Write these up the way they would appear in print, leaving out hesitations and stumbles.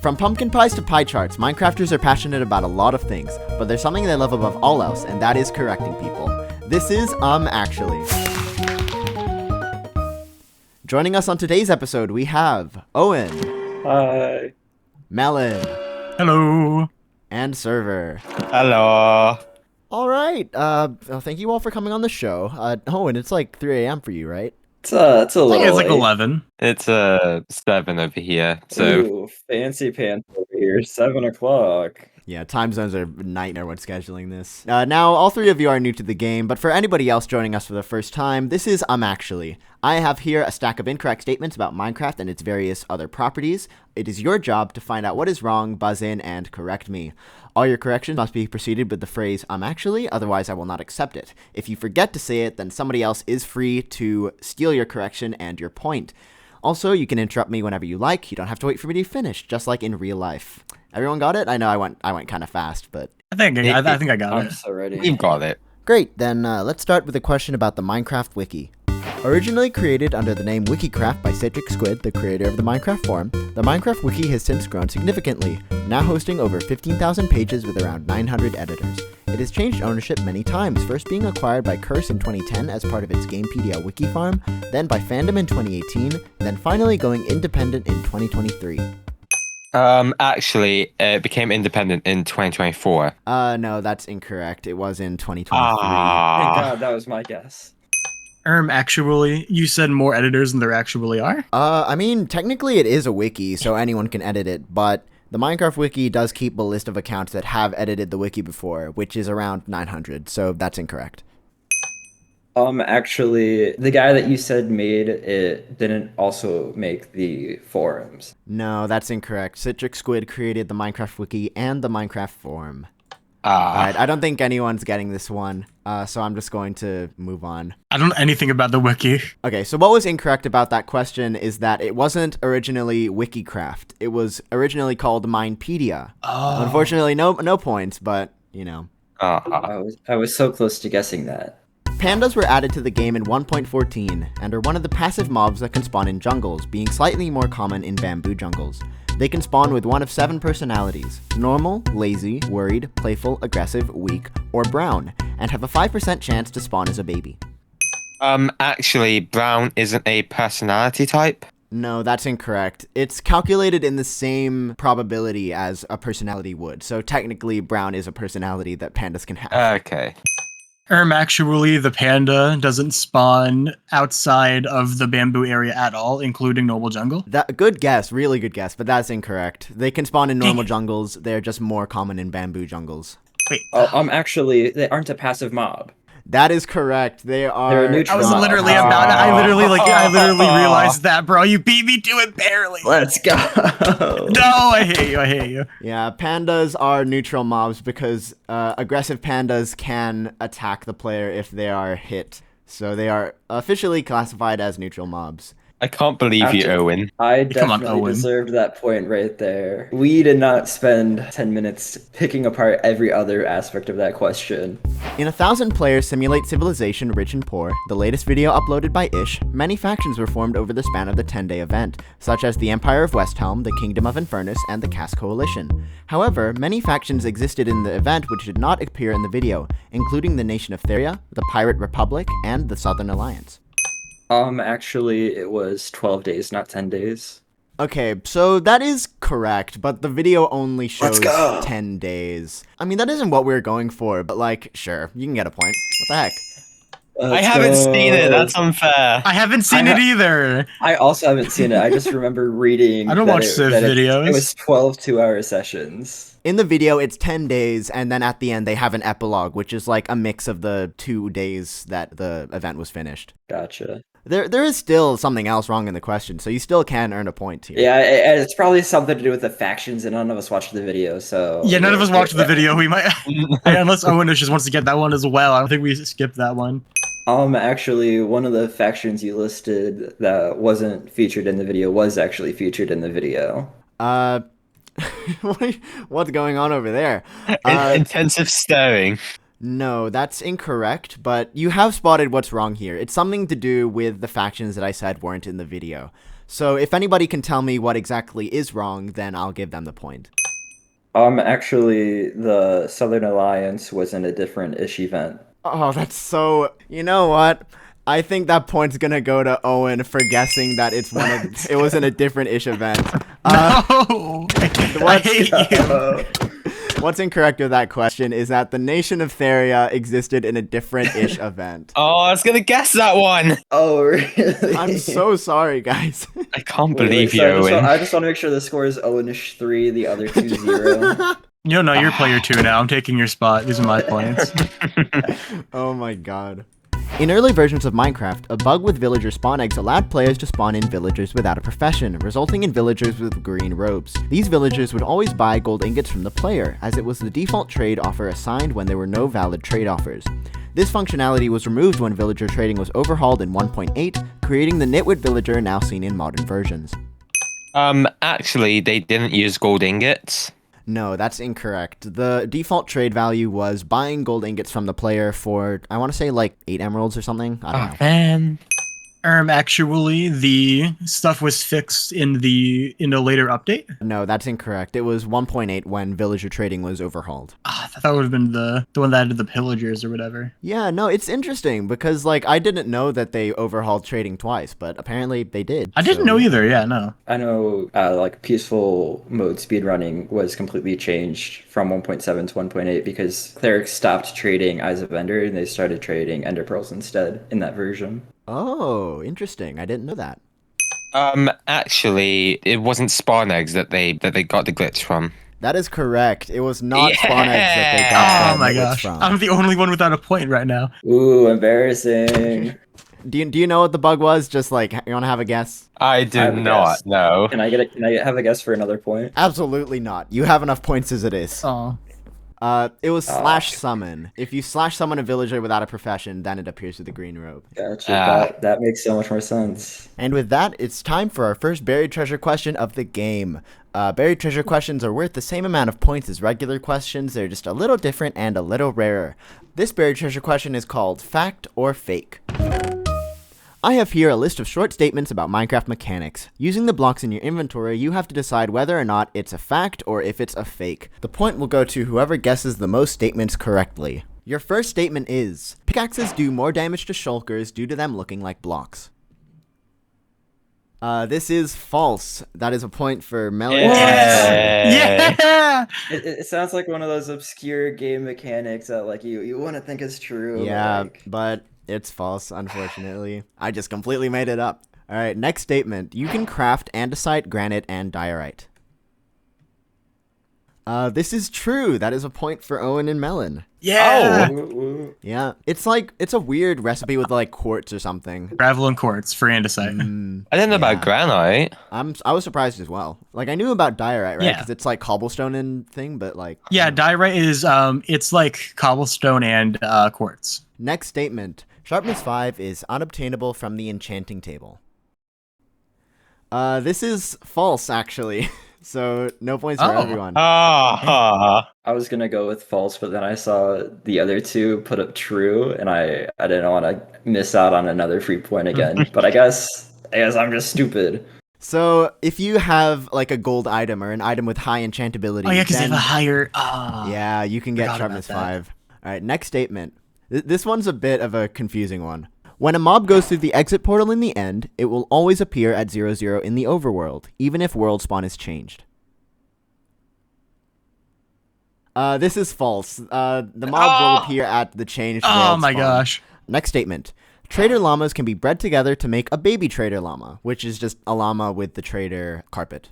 From pumpkin pies to pie charts, Minecrafters are passionate about a lot of things, but there's something they love above all else, and that is correcting people. This is Actually. Joining us on today's episode, we have Owen. Hi. Melon. Hello. And Servver. Hello. All right. Thank you all for coming on the show. Owen, it's like 3 a.m. for you, right? It's a little I think it's like late. 11. It's 7 over here, so Ooh, fancy pants over here. 7 o'clock. Yeah, time zones are a nightmare when scheduling this. Now, all three of you are new to the game, but for anybody else joining us for the first time, this is Actually. I have here a stack of incorrect statements about Minecraft and its various other properties. It is your job to find out what is wrong, buzz in, and correct me. All your corrections must be preceded with the phrase Actually, otherwise I will not accept it. If you forget to say it, then somebody else is free to steal your correction and your point. Also, you can interrupt me whenever you like. You don't have to wait for me to finish, just like in real life. Everyone got it? I know I went kind of fast, but... I think I got I'm it. so ready. we've got it. Great, then let's start with a question about the Minecraft Wiki. Originally created under the name Wikicraft by Citric Squid, the creator of the Minecraft forum, the Minecraft Wiki has since grown significantly, now hosting over 15,000 pages with around 900 editors. It has changed ownership many times, first being acquired by Curse in 2010 as part of its Gamepedia wiki farm, then by Fandom in 2018, then finally going independent in 2023. Actually, it became independent in 2024. No, that's incorrect. It was in 2023. Thank Ah, God, that was my guess. Actually, you said more editors than there actually are? I mean, technically it is a wiki, so anyone can edit it, but the Minecraft Wiki does keep a list of accounts that have edited the wiki before, which is around 900, so that's incorrect. Actually, the guy that you said made it didn't also make the forums. No, that's incorrect. Citric Squid created the Minecraft Wiki and the Minecraft forum. Alright, I don't think anyone's getting this one, so I'm just going to move on. I don't know anything about the wiki. Okay, so what was incorrect about that question is that it wasn't originally Wikicraft. It was originally called Minepedia. Oh. Unfortunately, no points, but, you know. I was so close to guessing that. Pandas were added to the game in 1.14, and are one of the passive mobs that can spawn in jungles, being slightly more common in bamboo jungles. They can spawn with one of 7 personalities: normal, lazy, worried, playful, aggressive, weak, or brown, and have a 5% chance to spawn as a baby. Actually, brown isn't a personality type. No, that's incorrect. It's calculated in the same probability as a personality would, so technically brown is a personality that pandas can have. Okay. Actually, the panda doesn't spawn outside of the bamboo area at all, including normal jungle. Good guess, really good guess, but that's incorrect. They can spawn in normal jungles, they're just more common in bamboo jungles. Wait, Actually, they aren't a passive mob. That is correct. They're a neutral I was mob. literally about it. I literally realized that, bro. You beat me to it barely. Let's go. No, I hate you. Yeah, pandas are neutral mobs because aggressive pandas can attack the player if they are hit. So they are officially classified as neutral mobs. I can't believe you, Owen. I Come on, definitely Owen. deserved that point right there. We did not spend 10 minutes picking apart every other aspect of that question. In 1,000 Players Simulate Civilization Rich and Poor, the latest video uploaded by Ish, many factions were formed over the span of the 10-day event, such as the Empire of Westhelm, the Kingdom of Infernus, and the Caste Coalition. However, many factions existed in the event which did not appear in the video, including the Nation of Theria, the Pirate Republic, and the Southern Alliance. Actually, it was 12 days, not 10 days. Okay, so that is correct, but the video only shows Let's go. 10 days. I mean, that isn't what we were going for, but like, sure, you can get a point. What the heck? I haven't seen it. That's unfair. I haven't seen it either. I also haven't seen it. I just remember reading. I don't watch Civ videos. It was 12 2-hour sessions. In the video, it's 10 days, and then at the end, they have an epilogue, which is like a mix of the 2 days that the event was finished. Gotcha. There is still something else wrong in the question, so you still can earn a point here. Yeah, it's probably something to do with the factions, and none of us watched the video, so... Yeah, none of us watched the video. We might, unless Owenish just wants to get that one as well. I don't think we skipped that one. Actually, one of the factions you listed that wasn't featured in the video was actually featured in the video. What's going on over there? Intensive staring. No, that's incorrect, but you have spotted what's wrong here. It's something to do with the factions that I said weren't in the video. So if anybody can tell me what exactly is wrong, then I'll give them the point. Actually, the Southern Alliance was in a different-ish event. Oh, that's so... You know what? I think that point's gonna go to Owen for guessing that it was in a different-ish event. No! I hate you. What's incorrect with that question is that the nation of Theria existed in a different-ish event. Oh, I was gonna guess that one. Oh, really? I'm so sorry, guys. I can't Wait, believe so you, Owen. I just want to make sure the score is Owenish 3, the other 2 0. You don't know, you're player 2 now. I'm taking your spot. These are my points. Oh my god. In early versions of Minecraft, a bug with villager spawn eggs allowed players to spawn in villagers without a profession, resulting in villagers with green robes. These villagers would always buy gold ingots from the player, as it was the default trade offer assigned when there were no valid trade offers. This functionality was removed when villager trading was overhauled in 1.8, creating the nitwit villager now seen in modern versions. Actually, they didn't use gold ingots. No, that's incorrect. The default trade value was buying gold ingots from the player for, I want to say, like 8 emeralds or something. I don't know. Man. Actually, the stuff was fixed in a later update. No, that's incorrect. It was 1.8 when villager trading was overhauled. I thought that would have been the one that added the pillagers or whatever. Yeah, no, it's interesting because, like, I didn't know that they overhauled trading twice, but apparently they did. I didn't know either, yeah, no. I know, like, peaceful mode speedrunning was completely changed from 1.7 to 1.8 because clerics stopped trading Eyes of Ender and they started trading Ender Pearls instead in that version. Oh, interesting. I didn't know that. Actually, it wasn't spawn eggs that they got the glitch from. That is correct. It was not spawn eggs that they Yeah! got Oh my the gosh. from. I'm the only one without a point right now. Ooh, embarrassing. Do you know what the bug was? Just like, you want to have a guess? I do have a not guess. know. Can I have a guess for another point? Absolutely not. You have enough points as it is. Oh. It was slash summon. If you slash summon a villager without a profession, then it appears with the green robe. Gotcha. That makes so much more sense. And with that, it's time for our first buried treasure question of the game. Buried treasure questions are worth the same amount of points as regular questions. They're just a little different and a little rarer. This buried treasure question is called Fact or Fake. I have here a list of short statements about Minecraft mechanics. Using the blocks in your inventory, you have to decide whether or not it's a fact or if it's a fake. The point will go to whoever guesses the most statements correctly. Your first statement is, pickaxes do more damage to shulkers due to them looking like blocks. This is false. That is a point for Melon. Yeah! It sounds like one of those obscure game mechanics that like you want to think is true. Yeah, but it's false, unfortunately. I just completely made it up. All right, next statement. You can craft andesite, granite, and diorite. This is true. That is a point for Owen and Melon. Yeah! Ooh. Yeah, it's a weird recipe with like quartz or something. Gravel and quartz for andesite. I didn't know about granite. I was surprised as well. Like I knew about diorite, right? Yeah. Because it's like cobblestone and thing, but like Yeah, diorite is it's like cobblestone and quartz. Next statement. Sharpness 5 is unobtainable from the enchanting table. This is false, actually. So, no points for everyone. Ah. I was gonna go with false, but then I saw the other two put up true, and I didn't want to miss out on another free point again. But I guess I'm just stupid. So, if you have like a gold item or an item with high enchantability, Oh yeah, because they then, have a higher yeah, you can get forgot sharpness about that. 5. All right, next statement. This one's a bit of a confusing one. When a mob goes through the exit portal in the end, it will always appear at 0, in the overworld, even if world spawn is changed. This is false. The mob will appear at the changed world Oh my spawn. gosh. Next statement. Trader llamas can be bred together to make a baby trader llama, which is just a llama with the trader carpet.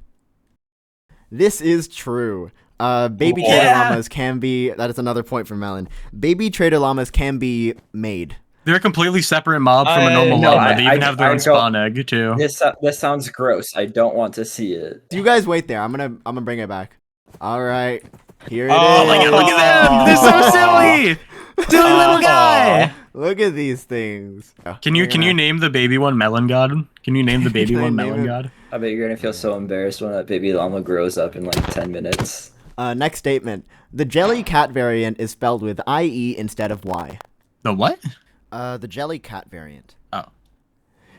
This is true. Baby trader llamas can be... That is another point for Melon. Baby trader llamas can be made. They're a completely separate mob from a normal no, llama. They even have their own don't- spawn egg too. This sounds gross. I don't want to see it. You guys wait there. I'm gonna bring it back. All right. Here it Oh is. my God, Look at them! They're so silly! Silly little guy! Look at these things. Can you name the baby one Melon God? Can you name the baby Can I one name Melon it? God? I bet you're gonna feel so embarrassed when that baby llama grows up in like 10 minutes. Next statement. The jelly cat variant is spelled with IE instead of Y. The what? The jelly cat variant. Oh.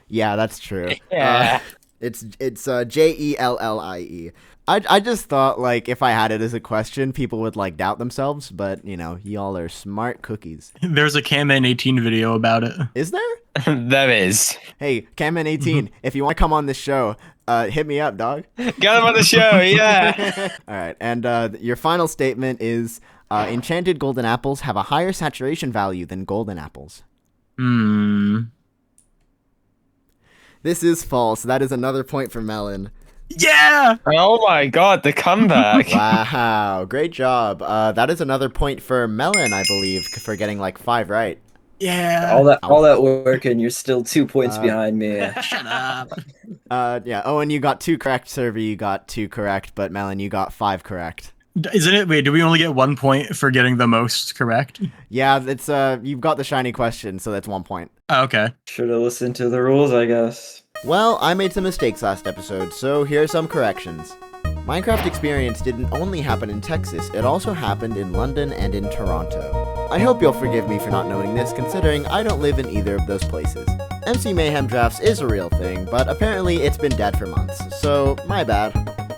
Yeah, that's true. Yeah. It's Jellie. I just thought, like, if I had it as a question, people would, like, doubt themselves, but, you know, y'all are smart cookies. There's a Camman18 video about it. Is there? There is. Hey, Camman18, if you want to come on this show, hit me up, dog. Get him on the show, yeah. All right, and your final statement is, enchanted golden apples have a higher saturation value than golden apples. This is false. That is another point for Melon. Yeah! Oh my god, the comeback. Wow, great job. That is another point for Melon, I believe, for getting like 5 right. Yeah. All that work, and you're still 2 points behind me. Shut up. Yeah. Oh, and you got 2 correct. Server, you got 2 correct, but Melon, you got 5 correct. Isn't it? Wait, do we only get 1 point for getting the most correct? Yeah, it's you've got the shiny question, so that's 1 point. Oh, okay. Should have listened to the rules, I guess. Well, I made some mistakes last episode, so here are some corrections. Minecraft Experience didn't only happen in Texas, it also happened in London and in Toronto. I hope you'll forgive me for not noting this, considering I don't live in either of those places. MC Mayhem Drafts is a real thing, but apparently it's been dead for months, so my bad.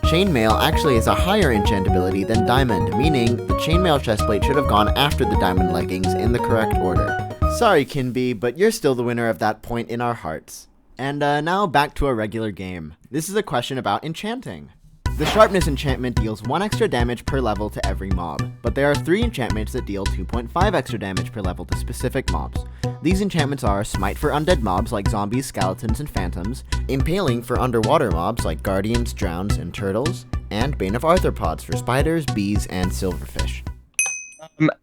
Chainmail actually has a higher enchantability than Diamond, meaning the Chainmail chestplate should have gone after the Diamond leggings in the correct order. Sorry, Kinby, but you're still the winner of that point in our hearts. And now back to a regular game. This is a question about enchanting. The Sharpness enchantment deals 1 extra damage per level to every mob, but there are 3 enchantments that deal 2.5 extra damage per level to specific mobs. These enchantments are Smite for undead mobs like zombies, skeletons, and phantoms, Impaling for underwater mobs like guardians, drowns, and turtles, and Bane of Arthropods for spiders, bees, and silverfish.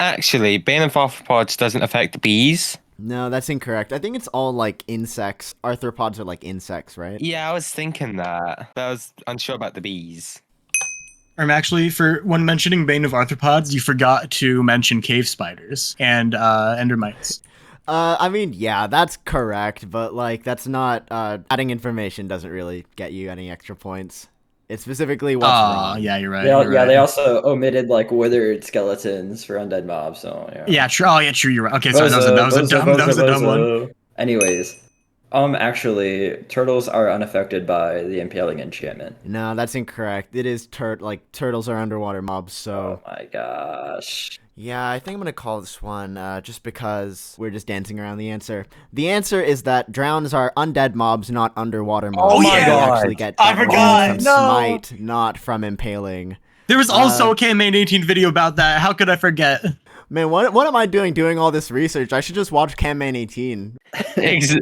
Actually, Bane of Arthropods doesn't affect bees. No, that's incorrect. I think it's all like insects. Arthropods are like insects, right? Yeah, I was thinking that, but I was unsure about the bees. Actually, for when mentioning Bane of Arthropods, you forgot to mention cave spiders and endermites. I mean, yeah, that's correct, but like that's not adding information doesn't really get you any extra points. It's specifically what's wrong. Yeah, you're right. They also omited like withered skeletons for undead mobs. So yeah. Yeah, true. Oh, yeah, true. You're right. Okay, sorry, that was a dumb one. Anyways, actually, turtles are unaffected by the Impaling enchantment. No, that's incorrect. It is turtles are underwater mobs. So. Oh my gosh. Yeah, I think I'm gonna call this one just because we're just dancing around the answer. The answer is that drowns are undead mobs, not underwater mobs. Oh my They god! actually get I forgot. From No. Smite, not from Impaling. There was also a Camman18 video about that. How could I forget? Man, what am I doing all this research? I should just watch Camman18.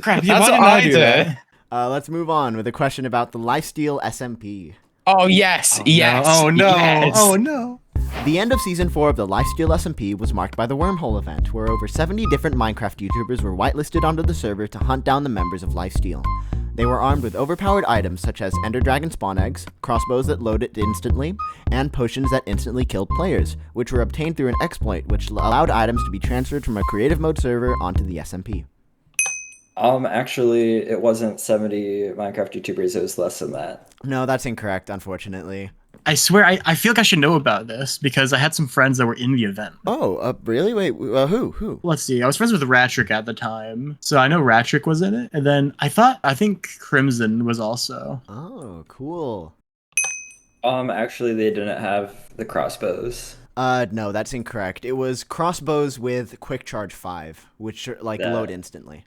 Crap, That's why what didn't I do do. that? Let's move on with a question about the LifeSteal SMP. Oh yes, yes. Oh no! Yes. Oh no! The end of Season 4 of the LifeSteal SMP was marked by the Wormhole event, where over 70 different Minecraft YouTubers were whitelisted onto the server to hunt down the members of LifeSteal. They were armed with overpowered items such as Ender Dragon spawn eggs, crossbows that loaded instantly, and potions that instantly killed players, which were obtained through an exploit which allowed items to be transferred from a creative mode server onto the SMP. Actually, it wasn't 70 Minecraft YouTubers, it was less than that. No, that's incorrect, unfortunately. I swear, I feel like I should know about this because I had some friends that were in the event. Oh, really? Wait, who? Let's see. I was friends with Ratrick at the time, so I know Ratrick was in it. And then I think Crimson was also. Oh, cool. Actually, they didn't have the crossbows. No, that's incorrect. It was crossbows with Quick Charge 5, which load instantly.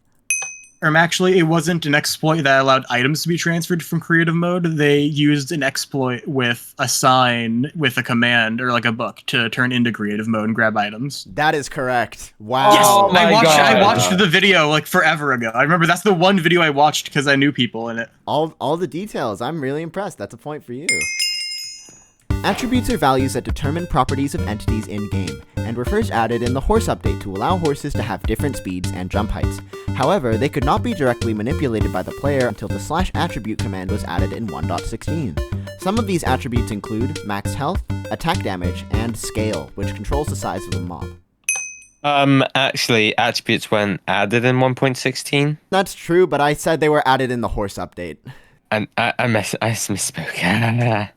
Actually, it wasn't an exploit that allowed items to be transferred from creative mode. They used an exploit with a sign with a command or like a book to turn into creative mode and grab items. That is correct. Wow. Yes, Oh my I watched God. the video like forever ago. I remember that's the one video I watched because I knew people in it. All the details. I'm really impressed. That's a point for you. Attributes are values that determine properties of entities in-game, and were first added in the horse update to allow horses to have different speeds and jump heights. However, they could not be directly manipulated by the player until the /attribute command was added in 1.16. Some of these attributes include max health, attack damage, and scale, which controls the size of a mob. Actually, attributes weren't added in 1.16. That's true, but I said they were added in the horse update. And I misspoke.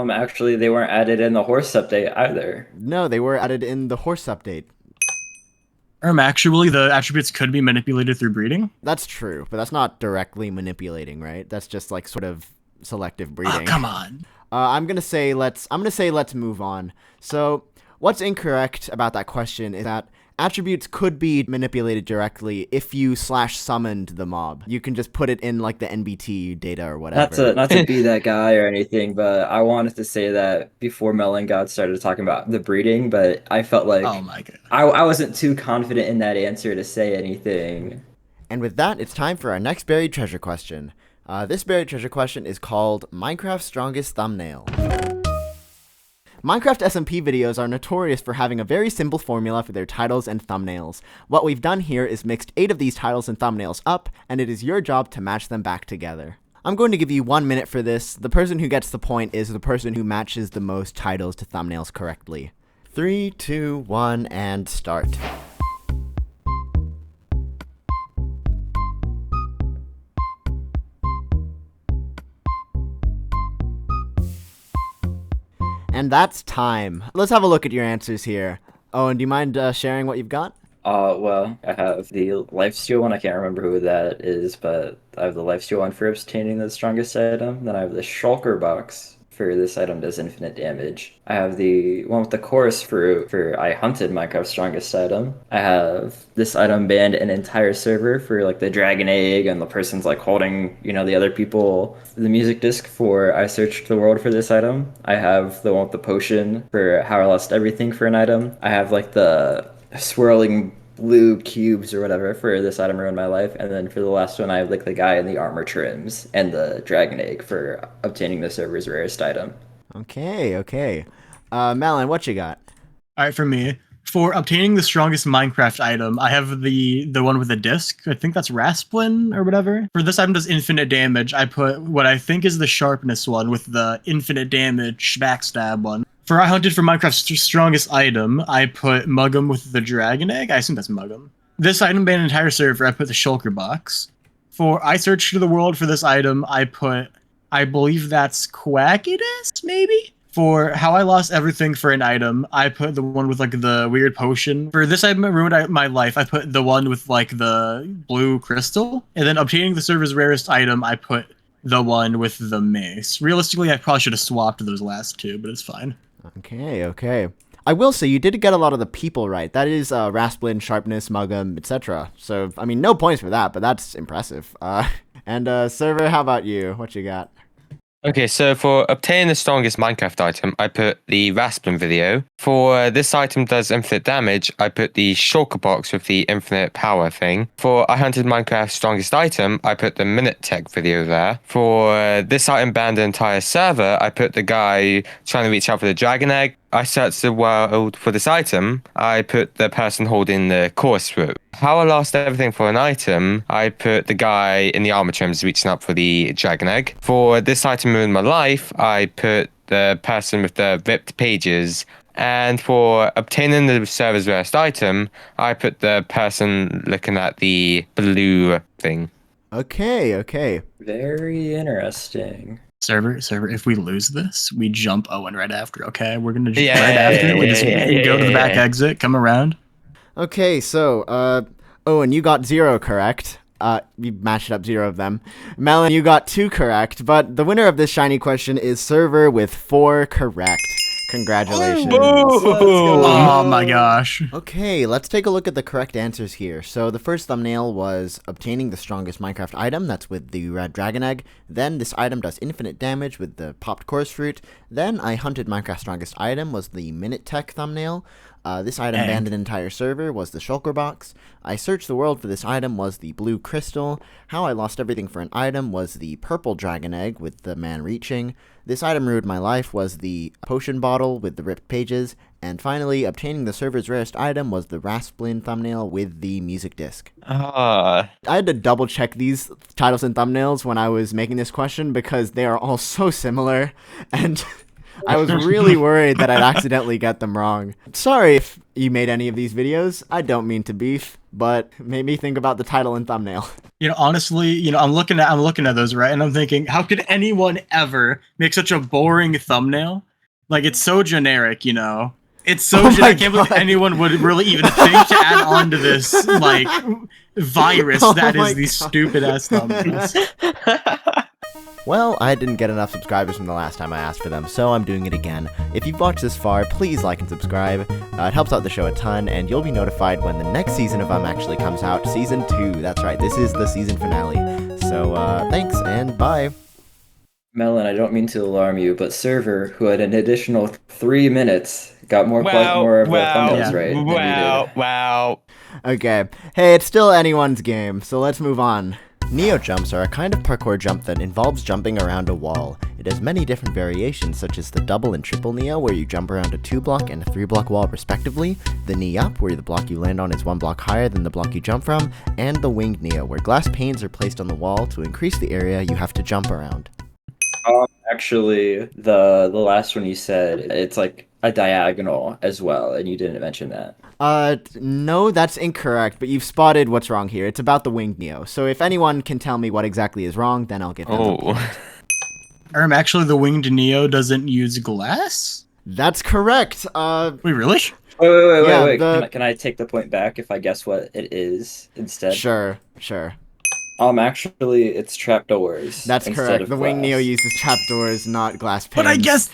Actually, they weren't added in the horse update either. No, they were added in the horse update. Actually, the attributes could be manipulated through breeding. That's true, but that's not directly manipulating, right? That's just like sort of selective breeding. Oh, come on. I'm gonna say let's move on. So what's incorrect about that question is that attributes could be manipulated directly if you /summoned the mob. You can just put it in like the NBT data or whatever. Not to be that guy or anything, but I wanted to say that before Melon God started talking about the breeding, but I felt like Oh my god. I wasn't too confident in that answer to say anything. And with that, it's time for our next buried treasure question. This buried treasure question is called Minecraft's Strongest Thumbnail. Minecraft SMP videos are notorious for having a very simple formula for their titles and thumbnails. What we've done here is mixed 8 of these titles and thumbnails up, and it is your job to match them back together. I'm going to give you 1 minute for this. The person who gets the point is the person who matches the most titles to thumbnails correctly. 3, 2, 1, and start. And that's time. Let's have a look at your answers here. Owen, do you mind sharing what you've got? Well, I have the LifeSteal one. I can't remember who that is, but I have the LifeSteal one for obtaining the strongest item. Then I have the Shulker box for this item does infinite damage. I have the one with the chorus fruit for I hunted Minecraft's strongest item. I have this item banned an entire server for like the dragon egg and the person's like holding, the other people. The music disc for I searched the world for this item. I have the one with the potion for how I lost everything for an item. I have like the swirling blue cubes or whatever for this item ruined my life, and then for the last one I have like the guy in the armor trims and the dragon egg for obtaining the server's rarest item. Okay. Melon, what you got? All right, for me, for obtaining the strongest Minecraft item, I have the one with the disc. I think that's Rasplin or whatever. For this item does infinite damage. I put what I think is the sharpness one with the infinite damage backstab one. For I hunted for Minecraft's strongest item, I put Muggum with the dragon egg. I assume that's Muggum. This item banned an entire server. I put the Shulker box. For I searched the world for this item, I believe that's Quackidus, maybe? For how I lost everything for an item, I put the one with like the weird potion. For this item that ruined my life, I put the one with like the blue crystal. And then obtaining the server's rarest item, I put the one with the mace. Realistically, I probably should have swapped those last two, but it's fine. Okay. I will say you did get a lot of the people right. That is Rasplin, Sharpness, Muggum, etc. So, I mean, no points for that, but that's impressive. And Server, how about you? What you got? Okay, so for obtaining the strongest Minecraft item, I put the Rasplin video. For this item does infinite damage, I put the Shulker box with the infinite power thing. For I hunted Minecraft's strongest item, I put the Minute Tech video there. For this item banned an entire server, I put the guy trying to reach out for the dragon egg. I searched the world for this item, I put the person holding the chorus fruit. How I lost everything for an item, I put the guy in the armor trims reaching up for the dragon egg. For this item ruined my life, I put the person with the ripped pages. And for obtaining the server's rarest item, I put the person looking at the blue thing. Okay. Very interesting. Server, if we lose this, we jump Owen right after, okay? We're gonna jump right after. We just go to the back exit, come around. Okay, so, Owen, you got 0 correct. You matched up 0 of them. Melon, you got 2 correct, but the winner of this shiny question is Server with 4 correct. Congratulations. Oh my gosh. Okay, let's take a look at the correct answers here. So the first thumbnail was obtaining the strongest Minecraft item, that's with the red dragon egg. Then this item does infinite damage with the popped chorus fruit. Then I hunted Minecraft's strongest item was the Minute Tech thumbnail. This item banned an entire server was the Shulker box. I searched the world for this item was the blue crystal. How I lost everything for an item was the purple dragon egg with the man reaching. This item ruined my life was the potion bottle with the ripped pages. And finally, obtaining the server's rarest item was the Rasplin thumbnail with the music disc. I had to double check these titles and thumbnails when I was making this question because they are all so similar, and I was really worried that I'd accidentally get them wrong. Sorry if you made any of these videos. I don't mean to beef, but made me think about the title and thumbnail. Honestly, I'm looking at those, right? And I'm thinking, how could anyone ever make such a boring thumbnail? Like, it's so generic, It's so Oh shit. my I can't believe God. anyone would really even think to add on to this, like, virus Oh that my is these God. stupid-ass thumbnails. Well, I didn't get enough subscribers from the last time I asked for them, so I'm doing it again. If you've watched this far, please like and subscribe. It helps out the show a ton, and you'll be notified when the next season of Actually comes out, Season 2. That's right, this is the season finale. So, thanks, and bye. Melon, I don't mean to alarm you, but Server, who had an additional 3 minutes, got more of the thumbnails right than you did. Wow. Okay, hey, it's still anyone's game, so let's move on. Neo jumps are a kind of parkour jump that involves jumping around a wall. It has many different variations, such as the double and triple Neo, where you jump around a 2-block and a 3-block wall respectively, the knee up, where the block you land on is 1 block higher than the block you jump from, and the winged Neo, where glass panes are placed on the wall to increase the area you have to jump around. Actually, the last one you said, it's like a diagonal as well, and you didn't mention that. No, that's incorrect, but you've spotted what's wrong here. It's about the winged Neo. So if anyone can tell me what exactly is wrong, then I'll get them the point. Actually, the winged Neo doesn't use glass? That's correct. Wait, really? Wait. Yeah, Can I take the point back if I guess what it is instead? Sure. Actually, it's trapdoors. That's instead correct. of The winged Neo glass. uses trapdoors, not glass panes. But I guessed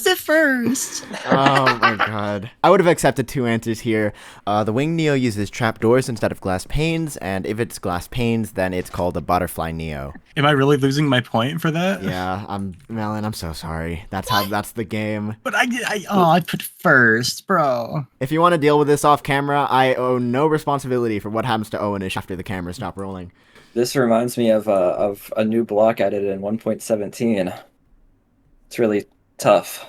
it first. Oh my god. I would have accepted 2 answers here. The winged Neo uses trapdoors instead of glass panes, and if it's glass panes, then it's called a butterfly Neo. Am I really losing my point for that? Yeah, Melon, I'm so sorry. That's the game. But I put first, bro. If you want to deal with this off camera, I owe no responsibility for what happens to Owenish after the cameras stop rolling. This reminds me of a new block added in 1.17. It's really tough.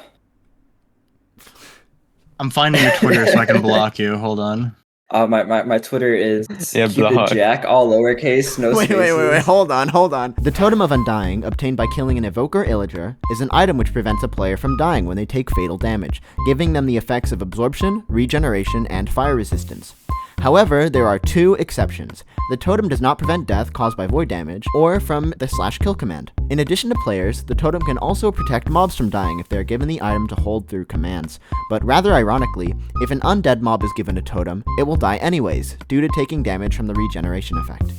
I'm finding your Twitter so I can block you. Hold on. My Twitter is Yeah, Cupid block. Jack, all lowercase, no spaces. Wait, hold on. The Totem of Undying, obtained by killing an evoker illager, is an item which prevents a player from dying when they take fatal damage, giving them the effects of absorption, regeneration, and fire resistance. However, there are 2 exceptions. The totem does not prevent death caused by void damage, or from the /kill command. In addition to players, the totem can also protect mobs from dying if they are given the item to hold through commands. But rather ironically, if an undead mob is given a totem, it will die anyways, due to taking damage from the regeneration effect.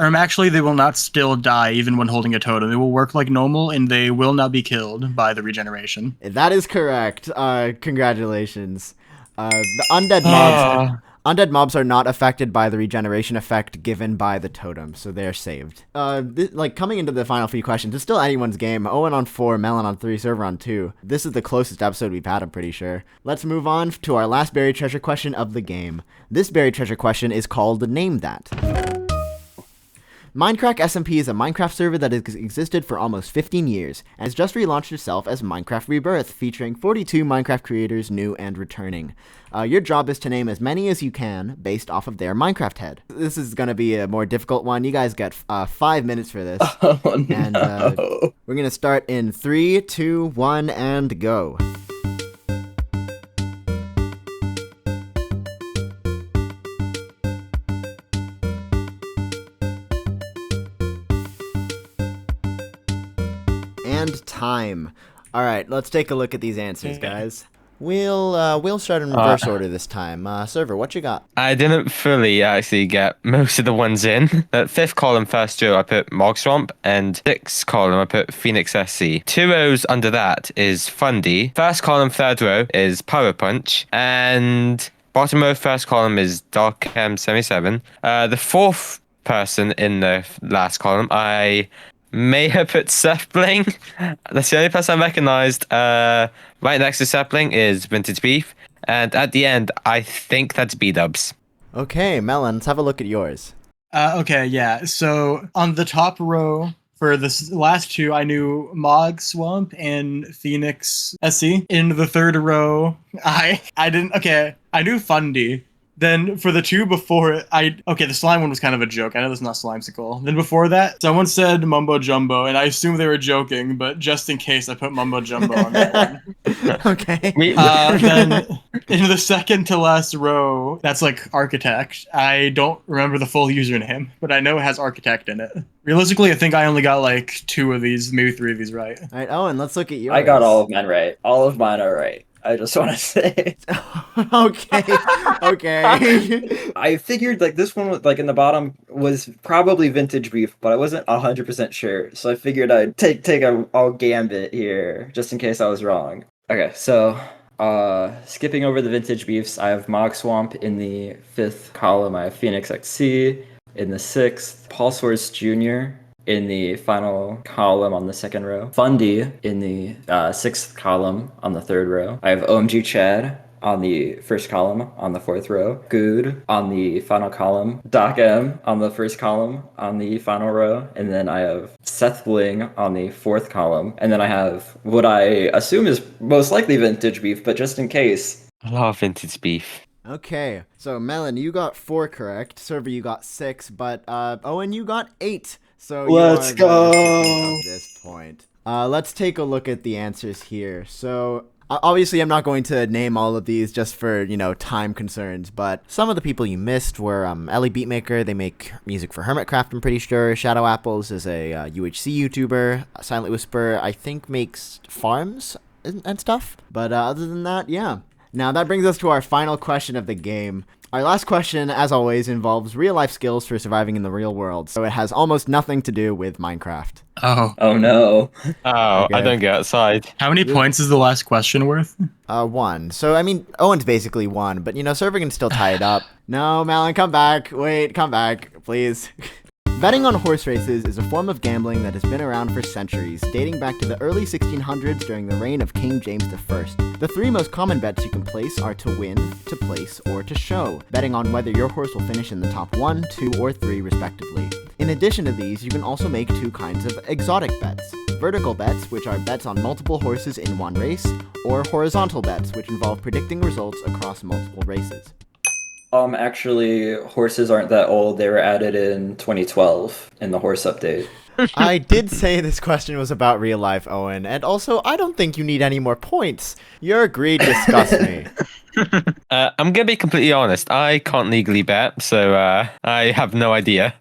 Actually, they will not still die even when holding a totem. It will work like normal, and they will not be killed by the regeneration. That is correct. Congratulations. The undead mobs are not affected by the regeneration effect given by the totem, so they're saved. Coming into the final few questions, it's still anyone's game. Owen on 4, Melon on 3, Server on 2. This is the closest episode we've had, I'm pretty sure. Let's move on to our last buried treasure question of the game. This buried treasure question is called Name That. Minecraft SMP is a Minecraft server that has existed for almost 15 years, and has just relaunched itself as Minecraft Rebirth, featuring 42 Minecraft creators new and returning. Your job is to name as many as you can, based off of their Minecraft head. This is going to be a more difficult one. You guys get 5 minutes for this. Oh, no. And we're going to start in 3, 2, 1, and go. And time. All right, let's take a look at these answers, guys. We'll start in reverse order this time. Server, what you got? I didn't fully actually get most of the ones in. The 5th column, first row, I put Mog Swamp, and 6th column, I put Phoenix SC. 2 rows under that is Fundy. 1st column, 3rd row is Power Punch, and bottom row, 1st column is Darkem 77. The 4th person in the last column, I may have put Sapling. That's the only person I recognized. Right next to Sapling is Vintage Beef. And at the end, I think that's B-dubs. Okay, Melon, let's have a look at yours. Okay, yeah. So on the top row for the last 2, I knew Mog Swamp and Phoenix SC. In the 3rd row, I didn't. Okay, I knew Fundy. Then for the 2 before it, the slime one was kind of a joke. I know that's not Slimesicle. Then before that, someone said Mumbo Jumbo, and I assumed they were joking, but just in case, I put Mumbo Jumbo on that one. Okay. Then in the 2nd to last row, that's like Architect. I don't remember the full username, but I know it has Architect in it. Realistically, I think I only got like 2 of these, maybe 3 of these right. All right, Owen, let's look at yours. I got all of mine right. All of mine are right. I just want to say. Okay. Okay. I figured like this one was like in the bottom was probably vintage beef, but I wasn't 100% sure. So I figured I'd take a all gambit here just in case I was wrong. Okay, so skipping over the vintage beefs, I have Mog Swamp in the 5th column. I have Phoenix XC in the 6th, Pulse Horse Jr. in the final column on the 2nd row, Fundy in the 6th column on the 3rd row. I have OMG Chad on the 1st column on the 4th row, Good on the final column, Doc M on the 1st column on the final row, and then I have Seth Bling on the 4th column, and then I have what I assume is most likely vintage beef, but just in case. I love vintage beef. Okay, so Melon, you got 4 correct. Server, you got 6, but Owen, you got 8. So Let's you are the recipient go. of this point. Let's take a look at the answers here. So obviously, I'm not going to name all of these just for time concerns, but some of the people you missed were Ellie Beatmaker. They make music for Hermitcraft, I'm pretty sure. Shadow Apples is a UHC YouTuber. Silent Whisper, I think, makes farms and stuff. But other than that, yeah. Now that brings us to our final question of the game. Our last question, as always, involves real-life skills for surviving in the real world, so it has almost nothing to do with Minecraft. Oh no. Oh, Okay. I don't get outside. How many points is the last question worth? 1. So, I mean, Owen's basically 1, but, Server can still tie it up. No, Malin, come back. Wait, come back, please. Betting on horse races is a form of gambling that has been around for centuries, dating back to the early 1600s during the reign of King James I. The 3 most common bets you can place are to win, to place, or to show, betting on whether your horse will finish in the top 1, 2, or 3 respectively. In addition to these, you can also make 2 kinds of exotic bets. Vertical bets, which are bets on multiple horses in one race, or horizontal bets, which involve predicting results across multiple races. Actually, horses aren't that old. They were added in 2012 in the horse update. I did say this question was about real life, Owen, and also I don't think you need any more points. Your greed disgusts me. I'm gonna be completely honest. I can't legally bet, so I have no idea.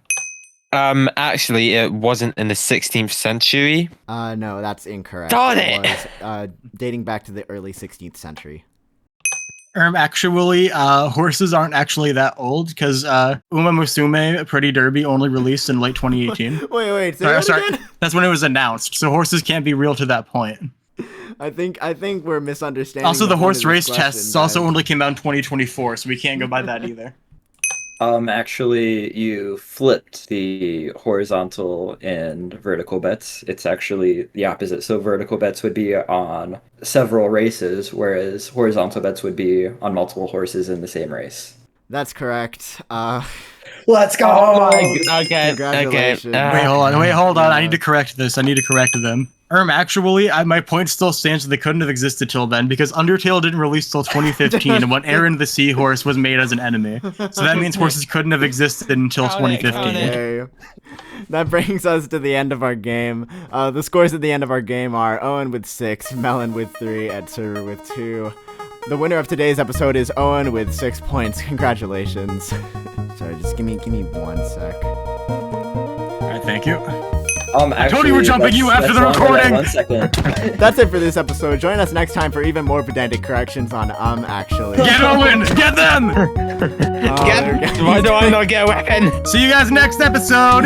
Actually, it wasn't in the 16th century. No, that's incorrect. Darn It it! was dating back to the early 16th century. Actually, horses aren't actually that old because Uma Musume Pretty Derby only released in late 2018. Wait, say that Sorry, again? that's when it was announced. So horses can't be real to that point. I think we're misunderstanding. Also, the point horse of this race question, tests also guys. only came out in 2024, so we can't go by that either. Actually, you flipped the horizontal and vertical bets. It's actually the opposite. So vertical bets would be on several races, whereas horizontal bets would be on multiple horses in the same race. That's correct. Let's go! Oh my god. Okay. Congratulations. Wait, hold on. I need to correct this. I need to correct them. Actually, my point still stands that they couldn't have existed till then because Undertale didn't release till 2015 when Aaron the Seahorse was made as an enemy. So that means horses couldn't have existed until Got it, 2015. got it. Okay. That brings us to the end of our game. The scores at the end of our game are Owen with 6, Melon with 3, and Server with 2. The winner of today's episode is Owen with 6 points. Congratulations. Sorry, just give me 1 sec. Alright, thank you. I told you we're jumping you after the recording! 1 second. That's it for this episode. Join us next time for even more pedantic corrections on Actually. Get Owen! Get them! Oh, there we go. Why do I not get a weapon? See you guys next episode!